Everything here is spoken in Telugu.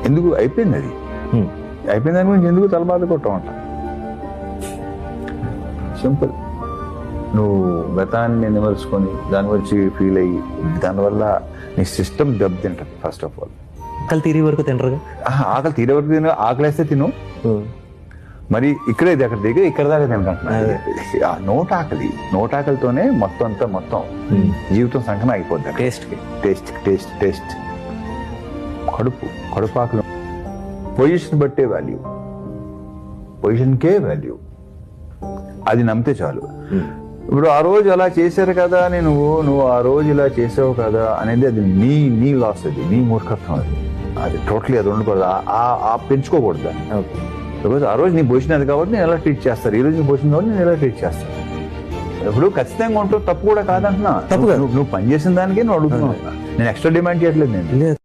ఎందుకు అయిపోయింది అది, అయిపోయిన దాని గురించి ఎందుకు తలబాధ కొట్టమంట. సింపుల్. నువ్వు గతాన్ని నిమరుచుకొని దాని గురించి ఫీల్ అయ్యి దానివల్ల నీ సిస్టమ్ దెబ్బతింటది. ఫస్ట్ ఆఫ్ ఆల్ ఆకలి తీరే వరకు తినరుగా. ఆకలి తీరే వరకు తిను, ఆకలేస్తే తిను. మరి ఇక్కడే అక్కడ దగ్గర ఇక్కడ దాకా తినకంటున్నా. ఆ నోటాకలితోనే మొత్తం జీవితం సంకన అయిపోద్ది. టేస్ట్ కడుపాకలి పొజిషన్ బట్టే వాల్యూ, పొజిషన్కే వాల్యూ. అది నమ్మితే చాలు. ఇప్పుడు ఆ రోజు అలా చేశారు కదా, నువ్వు ఆ రోజు ఇలా చేసావు కదా అనేది అది నీ లాస్, అది నీ మూర్ఖత్వం. అది టోటలీ అది ఉండకూడదు, పెంచుకోకూడదు దాన్ని. బికాజ్ ఆ రోజు నీ పొజిషన్ అది కాబట్టి నేను ఎలా ట్రీట్ చేస్తారు, ఈ రోజు నీ పొజిషన్ కాబట్టి నేను ఎలా ట్రీట్ చేస్తాను. ఇప్పుడు ఖచ్చితంగా ఉంటావు, తప్పు కూడా కాదంటున్నా. నువ్వు పనిచేసిన దానికే నువ్వు అడుగుతున్నావు. నేను ఎక్స్ట్రా డిమాండ్ చేయట్లేదు నేను.